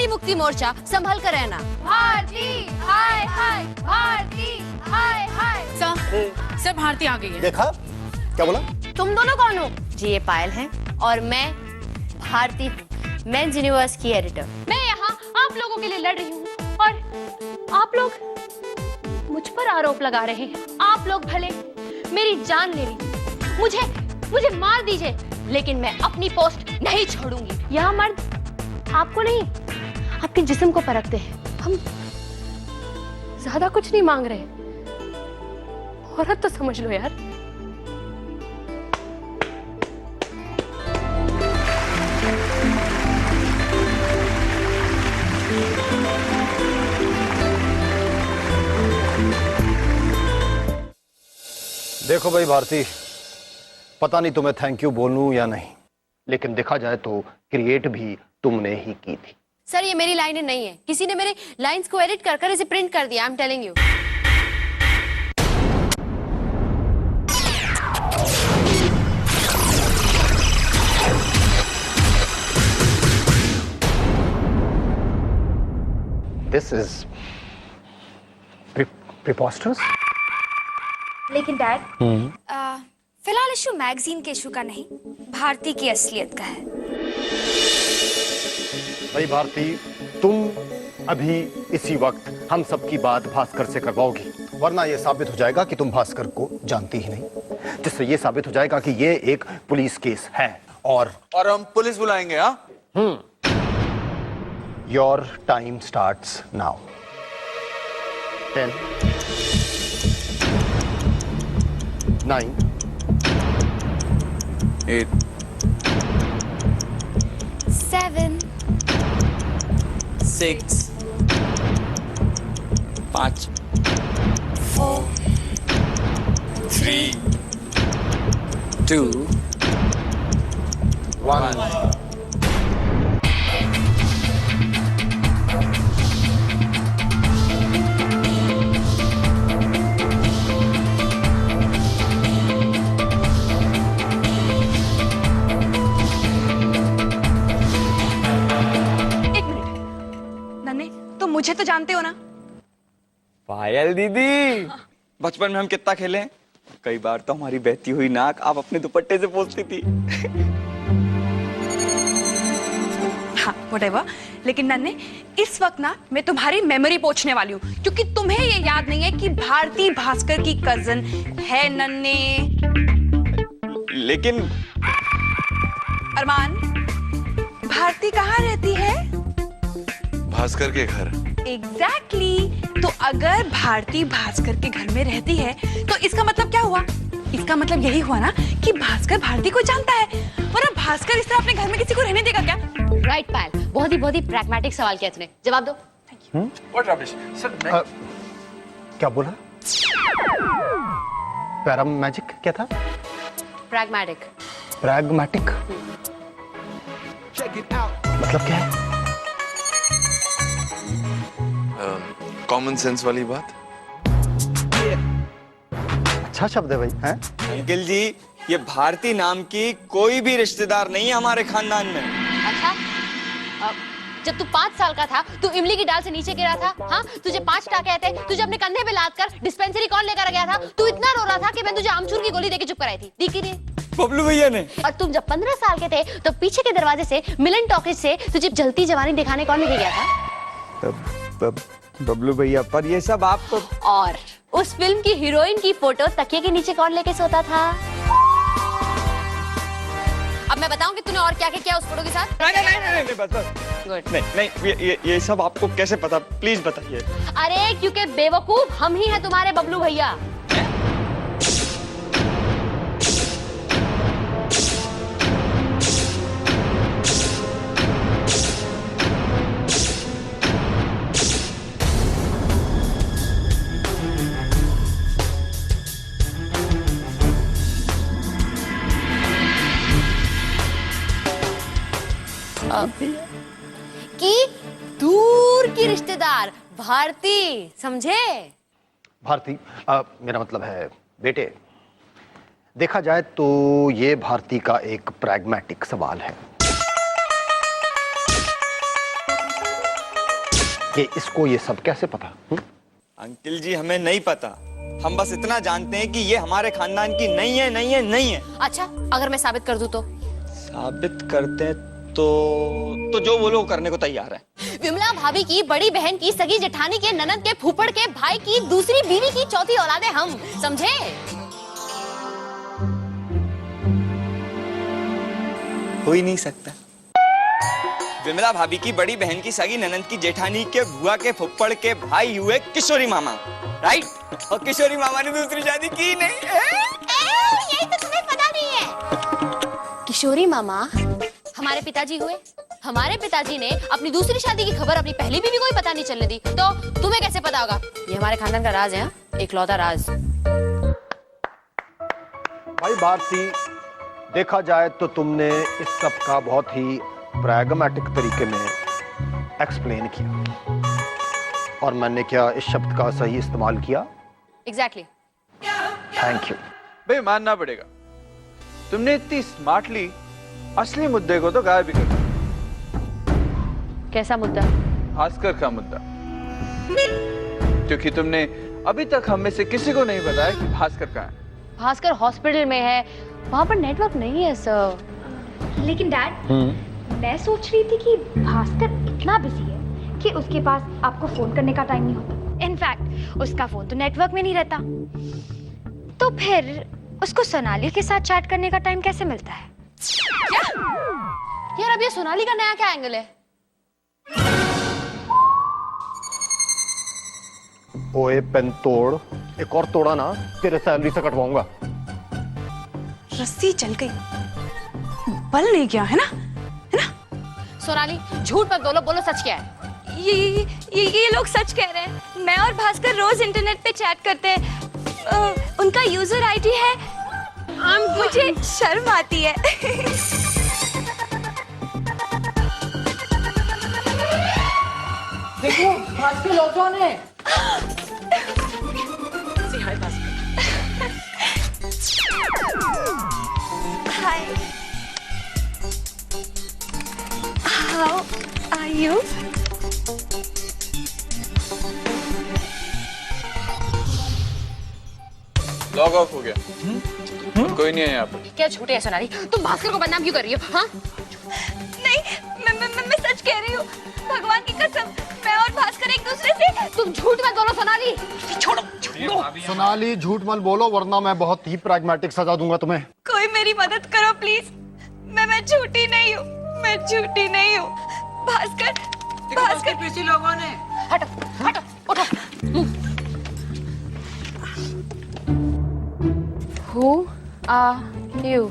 नारी मुक्ति मोर्चा, संभल कर रहना। भारती हाय हाय, भारती हाय हाय। सर भारती आ गई है। देखा क्या बोला? तुम दोनों कौन हो? जी ये पायल है और मैं भारती हूँ, मेंस यूनिवर्स की एडिटर। मैं यहाँ आप लोगों के लिए लड़ रही हूँ और आप लोग मुझ पर आरोप लगा रहे हैं। आप लोग भले मेरी जान ले लीजिए, मुझे मार दीजिए, लेकिन मैं अपनी पोस्ट नहीं छोड़ूंगी। यहाँ मर्द आपको नहीं, आपके जिस्म को परखते हैं। हम ज्यादा कुछ नहीं मांग रहे, औरत तो समझ लो यार। देखो भाई भारती, पता नहीं तुम्हें थैंक यू बोलूं या नहीं, लेकिन देखा जाए तो क्रिएट भी तुमने ही की थी। सर ये मेरी लाइनें नहीं है, किसी ने मेरे लाइंस को एडिट कर कर इसे प्रिंट कर दिया। I am telling you. This is preposterous. लेकिन डैड, फिलहाल इशू मैगजीन के इशू का नहीं, भारती की असलियत का है। भाई भारती, तुम अभी इसी वक्त हम सबकी बात भास्कर से करवाओगी, वरना यह साबित हो जाएगा कि तुम भास्कर को जानती ही नहीं, जिससे यह साबित हो जाएगा कि यह एक पुलिस केस है। और हम पुलिस बुलाएंगे। हाँ, योर टाइम स्टार्ट्स नाउ। 10 9 8 7 6 5 4 3 2 1। मुझे तो जानते हो ना? पायल दीदी, बचपन में हम कितना खेले हैं। कई बार तो हमारी बहती हुई नाक आप अपने दुपट्टे से पोंछती थी। हाँ, व्हाटएवर। लेकिन नन्हे, इस वक्त ना मैं तुम्हारी मेमोरी पोंछने वाली हूँ, क्योंकि तुम्हें ये याद नहीं है कि भारती भास्कर की कजन है नन्हे। लेकिन अरमान, भारती कहाँ रहती है? भास्कर के घर। एग्जैक्टली। तो अगर भारती भास्कर के घर में रहती है तो इसका मतलब क्या हुआ? इसका मतलब यही हुआ ना कि भास्कर भारती को जानता है, वरना भास्कर इस तरह अपने घर में किसी को रहने देगा क्या? राइट पायल, बहुत ही प्रैग्मेटिक सवाल किया तूने। जवाब दो। What rubbish? Sir, क्या बोला? पैराम मैजिक क्या था? प्रैग्मेटिक। प्रैग्मेटिक मतलब क्या है? कॉमन सेंस वाली बात। अच्छा शब्द है भाई। हैं? अंकल जी, ये भारती नाम की कोई भी रिश्तेदार नहीं है हमारे खानदान में। अच्छा, जब तू 5 साल का था, तू इमली की डाल से नीचे गिरा था। हाँ, तुझे 5 टाके आए थे, तुझे अपने कंधे पे लाद कर डिस्पेंसरी कौन लेकर गया था? तू इतना रो रहा था कि मैं तुझे आमचूर की गोली देके चुप कराई थी। दिखी नहीं? बबलू भैया ने। और तुम जब 15 साल के थे तो पीछे के दरवाजे से मिलन टॉकीज से तुझे जलती जवानी दिखाने कौन लेके गया था? बबलू भैया, पर ये सब आपको। और उस फिल्म की हीरोइन की फोटो तकिए के नीचे कौन लेके सोता था? अब मैं बताऊं कि तूने और क्या क्या किया उस फोटो के साथ? नहीं, बस। गुड। नहीं, ये सब आपको कैसे पता? प्लीज बताइए। अरे क्योंकि बेवकूफ हम ही हैं तुम्हारे बबलू भैया। कि दूर की रिश्तेदार भारती, समझे? भारती, मेरा मतलब है बेटे, देखा जाए तो ये भारती का एक प्रैग्मेटिक सवाल है। कि इसको ये सब कैसे पता? अंकल जी हमें नहीं पता, हम बस इतना जानते हैं कि ये हमारे खानदान की नहीं है, नहीं है, नहीं है। अच्छा, अगर मैं साबित कर दूं तो? साबित करते हैं तो जो वो लोग करने को तैयार है। विमला भाभी की बड़ी बहन की सगी जेठानी के ननद के फूफड़ के भाई की दूसरी बीवी की चौथी औलादे हम, समझे? हो ही नहीं सकता। विमला भाभी की बड़ी बहन की सगी ननद की जेठानी के बुआ के फुप्पड़ के भाई हुए किशोरी मामा, राइट? और किशोरी मामा ने दूसरी शादी की नहीं। यही तो तुम्हें पता नहीं है। किशोरी मामा हमारे पिताजी हुए। हमारे पिताजी ने अपनी दूसरी शादी की खबर अपनी पहली बीवी को ही पता नहीं चलने दी, तो तुम्हें कैसे पता होगा? ये हमारे खानदान का राज है, इकलौता राज। भाई भारती, देखा जाए तो तुमने इस सब का बहुत ही प्रैग्मेटिक तरीके में एक्सप्लेन किया और मैंने क्या इस शब्द का सही इस्तेमाल किया? एग्जैक्टली। Thank you. भाई मानना पड़ेगा, तुमने इतनी स्मार्टली असली मुद्दे को तो गायब भी कर दिया। कैसा मुद्दा? भास्कर का मुद्दा, क्योंकि तुमने अभी तक हम में से किसी को नहीं बताया कि भास्कर कहाँ है। भास्कर हॉस्पिटल में है, वहाँ पर नेटवर्क नहीं है सर। लेकिन डैड, मैं सोच रही थी कि भास्कर इतना बिजी है कि उसके पास आपको फोन करने का टाइम नहीं होता। इनफैक्ट उसका फोन तो नेटवर्क में नहीं रहता, तो फिर उसको सोनाली के साथ चैट करने का टाइम कैसे मिलता है? क्या? यार अब ये सोनाली का नया क्या एंगल है? ओए पेन तोड़, एक और तोड़ा ना तेरे सैलरी से कटवाऊंगा। रस्सी चल गई, बल नहीं गया, है ना? है ना? सोनाली झूठ मत बोलो, बोलो सच क्या है? ये लोग सच कह रहे हैं। मैं और भास्कर रोज इंटरनेट पे चैट करते हैं। उनका यूजर आईडी है, मुझे शर्म आती है। देखो भास्कर लौटा है। Hi, how are you? Log off हो गया। कोई नहीं है यहाँ पे। क्या झूठे है सोनाली? तुम भास्कर को बदनाम क्यों कर रही हो? हाँ? नहीं, मैं सच कह रही हूँ। भगवान की कसम, मैं और भास्कर एक दूसरे से। तुम झूठ मत बोलो सोनाली। छोड़ो। सोनाली झूठ मत बोलो वरना मैं बहुत ही प्रैग्मेटिक सजा दूंगा तुम्हें। कोई मेरी मदद करो प्लीज। मैं झूठी नहीं हूँ, मैं झूठी नहीं हूँ। भास्कर पीछे लोगों ने। हटो, उठो। Who are you?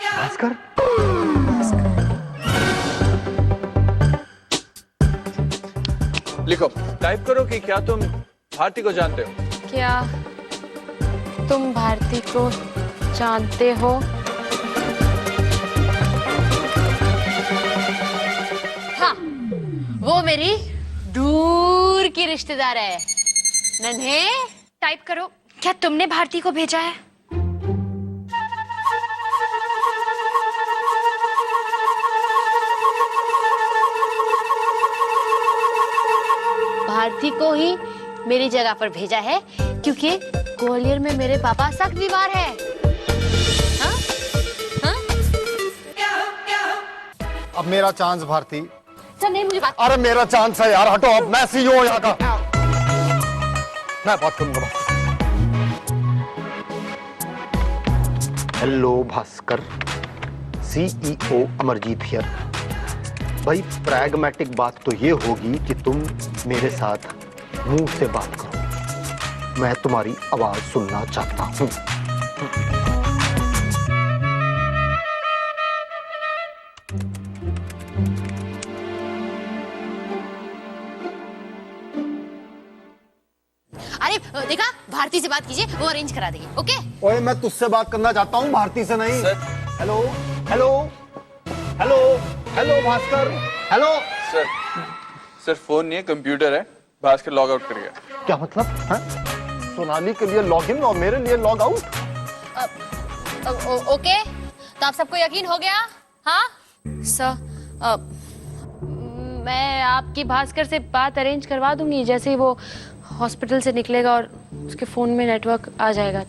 भास्कर? लिखो, टाइप करो कि क्या तुम भारती को जानते हो। क्या तुम भारती को जानते हो? हाँ, वो मेरी दूर की रिश्तेदार है। नन्हे, टाइप करो, क्या तुमने भारती को भेजा है? भारती को ही मेरी जगह पर भेजा है क्योंकि ग्वालियर में मेरे पापा सख्त बीमार है। हाँ? हाँ? अब मेरा चांस भारती। सर नहीं, मुझे बात। अरे मेरा चांस है यार, हटो अब। मैं सीईओ हूं यहाँ का, मैं बात करूंगा। Hello Bhaskar, CEO Amarjeet here. भाई प्रैग्मेटिक बात तो ये होगी कि तुम मेरे साथ मुंह से बात करो। मैं तुम्हारी आवाज सुनना चाहता हूं। अरे देखा, भारती से बात कीजिए, वो अरेंज करा देगी। ओके? ओए मैं तुझसे बात करना चाहता हूँ, भारती से नहीं। Hello hello hello hello Bhaskar, hello. Sir phone नहीं है, कंप्यूटर है। भास्कर लॉग आउट कर गया। क्या मतलब? हाँ? सोनाली के लिए लॉग इन और मेरे लिए लॉग आउट? ओके, तो आप सबको यकीन हो गया? हाँ सर, मैं आपकी भास्कर से बात अरेंज करवा दूंगी जैसे ही वो हॉस्पिटल से निकलेगा और उसके फोन में नेटवर्क आ जाएगा।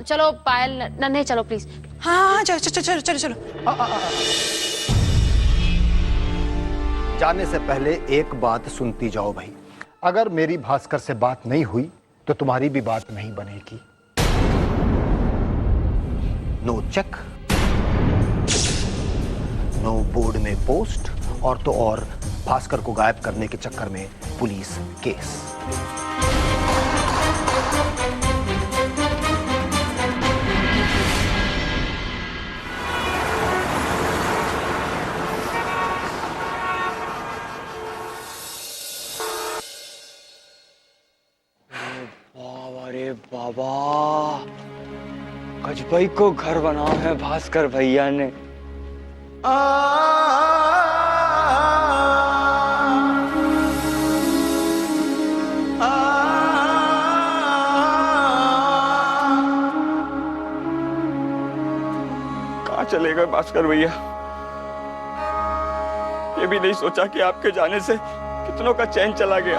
चलो पायल, नन्हे चलो प्लीज। हाँ चलो चलो चलो चलो चलो। जाने से पहले एक बात सुनती जाओ भाई। अगर मेरी भास्कर से बात नहीं हुई तो तुम्हारी भी बात नहीं बनेगी। नो चेक, नो बोर्ड में पोस्ट, और तो और भास्कर को गायब करने के चक्कर में पुलिस केस। अरे बाबा, गजबई को घर बना है भास्कर भैया ने। कहाँ चले गए भास्कर भैया? ये भी नहीं सोचा कि आपके जाने से कितनों का चैन चला गया।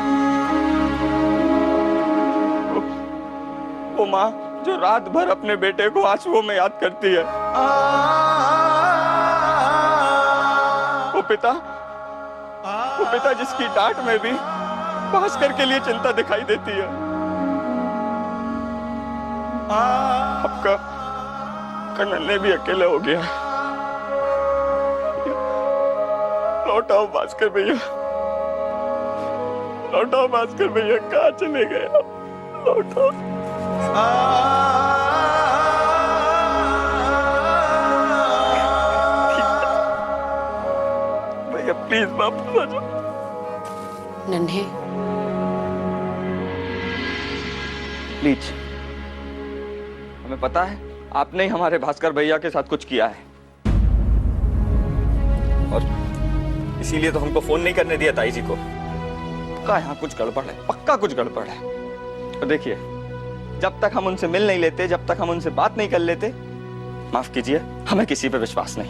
वो माँ जो रात भर अपने बेटे को आंसुओं में याद करती है, वो पिता जिसकी डांट में भी भास्कर के लिए चिंता दिखाई देती है। आपका नन्हे भी अकेला हो गया। लौटाओ भास्कर भैया, लौटाओ भास्कर भैया, कहाँ चले गए आप? लौटाओ। भैया प्लीज वापस आ जाओ। नन्हे प्लीज, हमें पता है आपने ही हमारे भास्कर भैया के साथ कुछ किया है, और इसीलिए तो हमको फोन नहीं करने दिया ताई जी को। पक्का यहाँ कुछ गड़बड़ है, पक्का कुछ गड़बड़ है। और देखिए, जब तक हम उनसे मिल नहीं लेते, जब तक हम उनसे बात नहीं कर लेते, माफ कीजिए, हमें किसी पे विश्वास नहीं।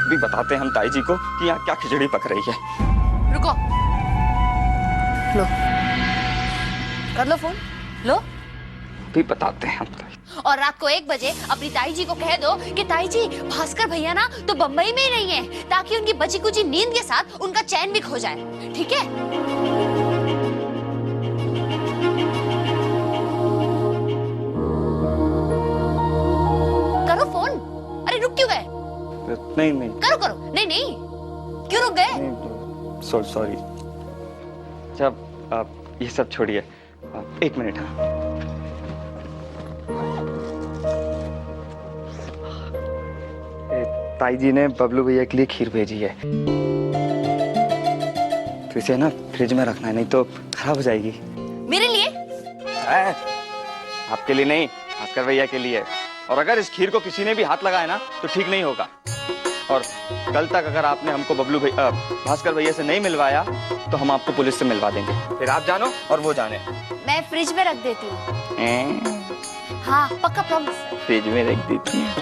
भी बताते हैं हम ताई जी को कि यहाँ क्या खिचड़ी पक रही है। रुको, लो कर लो फोन, लो। भी बताते हैं हम ताई। और रात को 1 बजे अपनी ताई जी को कह दो कि ताई जी, भास्कर भैया ना तो बंबई में ही नहीं है, ताकि उनकी बची कुची नींद के साथ उनका चैन भी खो जाए। ठीक है? करो फोन। अरे रुक क्यों गए? नहीं नहीं, करो करो। नहीं नहीं, क्यों रुक गए? सॉरी। जब आप ये सब छोड़िए, 1 मिनट। हाँ, ताई जी ने बबलू भैया के लिए खीर भेजी है, तो इसे ना फ्रिज में रखना है, नहीं तो खराब हो जाएगी। मेरे लिए? आपके लिए नहीं, भास्कर भैया के लिए। और अगर इस खीर को किसी ने भी हाथ लगाया ना तो ठीक नहीं होगा। और कल तक अगर आपने हमको बबलू भैया भास्कर भैया से नहीं मिलवाया तो हम आपको पुलिस से मिलवा देंगे। फिर आप जानो और वो जाने। मैं फ्रिज में रख देती हूँ। हाँ पक्का, प्रॉमिस। फ्रिज में रख देती है।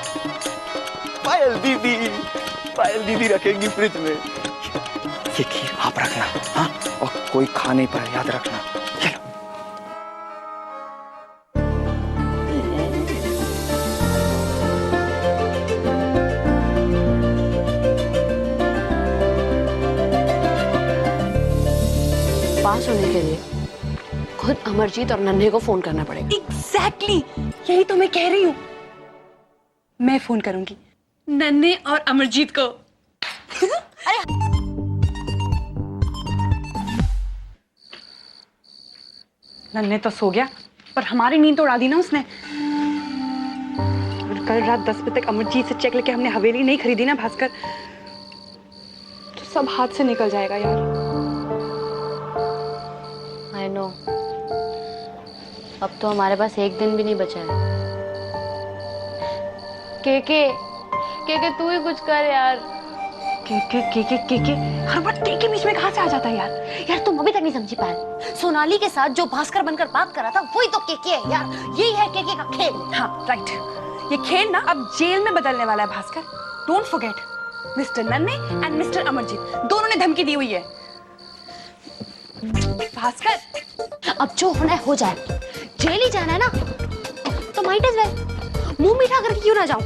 पायल दीदी रखेंगी फ्रिज में। ये खीर आप रखना, हाँ, और कोई खा नहीं पाए, याद रखना। चलो। पास होने के लिए खुद अमरजीत और नन्हे को फोन करना पड़ेगा। एग्जैक्टली, यही तो मैं कह रही हूँ। मैं फोन करूंगी नन्हे और अमरजीत को। नन्हे तो सो गया, पर हमारी नींद तो उड़ा दी ना उसने। और कल रात 10 बजे तक अमरजीत से चेक लेके हमने हवेली नहीं खरीदी ना भास्कर, तो सब हाथ से निकल जाएगा यार। आई नो, अब तो हमारे पास 1 दिन भी नहीं बचा है। के तू ही कुछ कर यार। के हर बार के बीच में कहाँ से आ जाता है यार? यार तुम अभी तक नहीं समझी पाए, सोनाली के साथ जो भास्कर बनकर बात कर रहा था वही तो केके है यार, यही है केके का खेल। हाँ राइट, ये खेल ना अब जेल में बदलने वाला है भास्कर। डोंट फॉरगेट, मिस्टर नन्हे एंड मिस्टर अमरजीत दोनों ने धमकी दी हुई है। भास्कर अब जो होना है हो जाए, जेल ही जाना है ना तो माइट एज वेल मुंह मीठा करके क्यों ना जाऊं।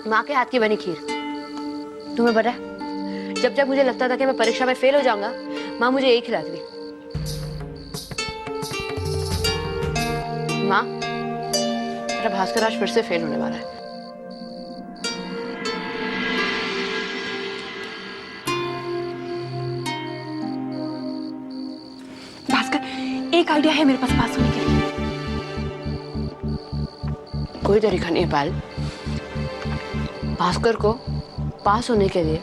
माँ के हाथ की बनी खीर, तुम्हें पता है जब जब मुझे लगता था कि मैं परीक्षा में फेल हो जाऊंगा, माँ मुझे यही खिलाती थी। माँ, मेरा भास्कर आज फिर से फेल होने वाला है। भास्कर एक आइडिया है मेरे पास पास होने के लिए। कोई तरीका नहीं है पायल, भास्कर को पास होने के लिए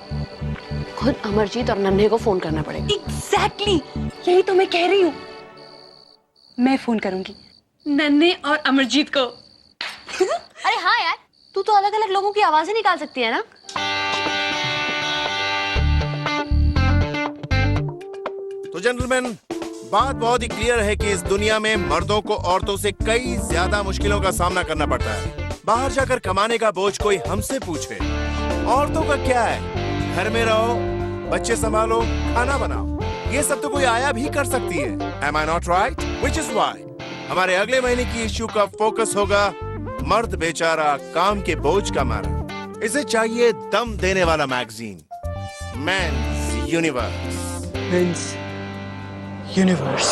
खुद अमरजीत और नन्हे को फोन करना पड़ेगा। एग्जैक्टली, यही तो मैं कह रही हूँ। मैं फोन करूंगी नन्हे और अमरजीत को। अरे हाँ यार, तू तो अलग अलग लोगों की आवाजें निकाल सकती है ना। तो जेंटलमैन, बात बहुत ही क्लियर है कि इस दुनिया में मर्दों को औरतों से कई ज्यादा मुश्किलों का सामना करना पड़ता है। बाहर जाकर कमाने का बोझ कोई हमसे पूछे, औरतों का क्या है, घर में रहो, बच्चे संभालो, खाना बनाओ, ये सब तो कोई आया भी कर सकती है। Am I not right? Which is why हमारे अगले महीने की इश्यू का फोकस होगा मर्द बेचारा काम के बोझ का मारा। इसे चाहिए दम देने वाला magazine, men's universe. Men's universe,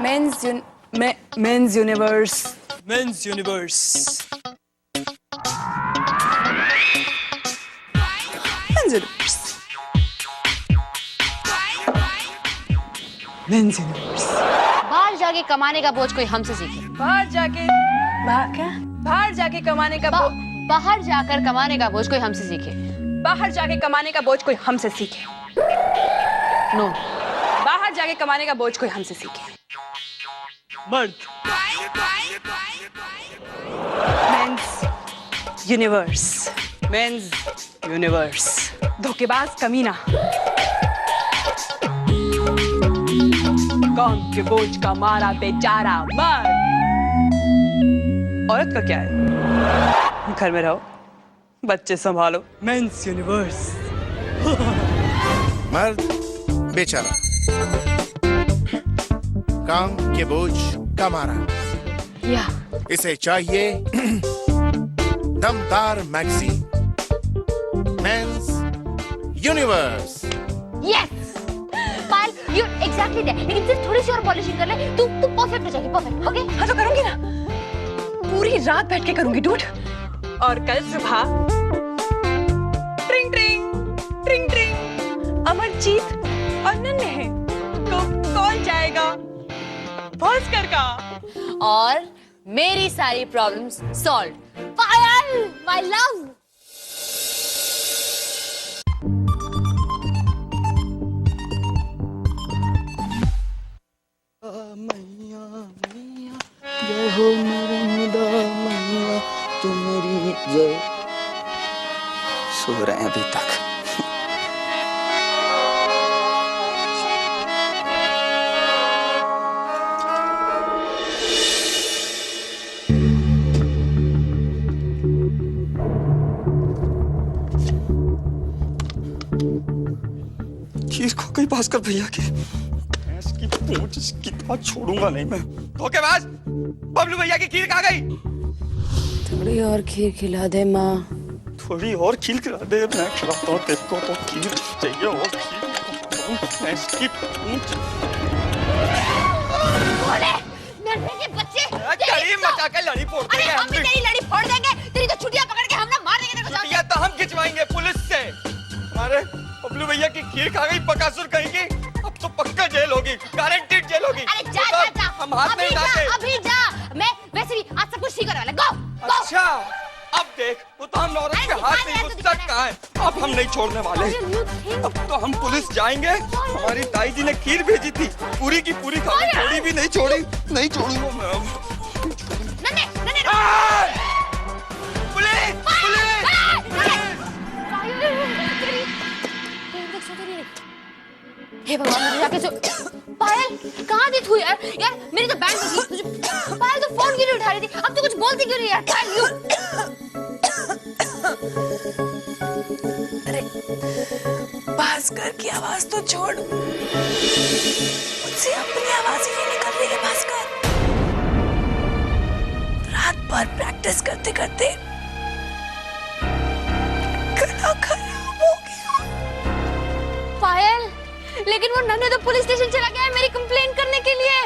men's universe, men's universe, men's universe. बाहर जाके कमाने का बोझ कोई हमसे सीखे। बाहर जाके क्या? बाहर जाके कमाने का बाहर जाकर कमाने का बोझ कोई हमसे सीखे। बाहर जाके कमाने का बोझ कोई हमसे सीखे। नो, बाहर जाके कमाने का बोझ कोई हमसे सीखे। मर्द मेंस यूनिवर्स, मेंस यूनिवर्स। धोखेबाज कमीना, काम के बोझ का मारा बेचारा मर्द। औरत का क्या है, घर में रहो, बच्चे संभालो, मेंस यूनिवर्स। मर्द बेचारा, काम के बोझ का मारा, या इसे चाहिए दमदार magazine, men's universe. Yes Payal, you exactly that. लेकिन सिर्फ थोड़ी सी और पॉलिशिंग कर ले, तू परफेक्ट हो जाएगी, परफेक्ट। ओके हाँ तो करूंगी ना, पूरी रात बैठ के करूंगी डूड। और कल सुबह ट्रिंग ट्रिंग ट्रिंग ट्रिंग अमरजीत और नन्हे को कॉल जाएगा भास्कर का, और मेरी सारी problems solve. Payal my love. जय हो नर्मदा मैया तुम्हारी जय। सो रहे हैं अभी तक। खीर खो गई भास्कर भैया की। इसकी पूंछ इसकी बात छोड़ूंगा नहीं मैं। धोखेबाज, बबलू भैया की खीर कहाँ गई? थोड़ी और खीर खिला दे माँ। थोड़ी और खीर खिला दे, मैं खिलाता हूँ तेरे को। तो खीर चाहिए और खीर। मैं इसकी पूंछ। नन्हे के बच्चे, लड़ी मचा के लड़ी फोड़ अरे देंगे हम भी तेरी लड़ी फोड़ देंगे। तेरी तो छुट्टियां पकड़ के हम ना मार देंगे तेरे को। छुट्टियां तो हम खिंचवाएंगे पुलिस से। हमारे बबलू भैया की खीर खा गई बकासुर कहेंगी। अब तो पक्का जेल होगी, गारंटीड जेल होगी। अरे जा जा जा, हम हाथ नहीं उठाते। अभी जा। मैं वैसे भी आज सब कुछ ठीक होने वाला है। गो गो। अच्छा, अब देख तो हम औरत के हाथ में वो शक कहाँ है? अब हम नहीं छोड़ने वाले। अब तो हम पुलिस जाएंगे। हमारी ताई जी ने खीर भेजी थी, पूरी की पूरी खा के छोड़ी भी नहीं छोड़ी, नहीं छोड़ूंगा मैं अब। पुलिस! पुलिस! हे भगवान, मुझे जाके सो। पायल कहाँ थी तू यार? यार मेरी तो बैंड बजी। पायल तो फोन क्यों नहीं उठा रही थी? अब तो कुछ बोलती क्यों नहीं यार? पायल यू। अरे भास्कर की आवाज तो छोड़, मुझसे अपनी आवाज ही नहीं निकल रही है भास्कर। रात भर प्रैक्टिस करते करते गला खराब हो गया। पायल, लेकिन वो नन्हे तो पुलिस स्टेशन चला गया है मेरी कंप्लेंट करने के लिए।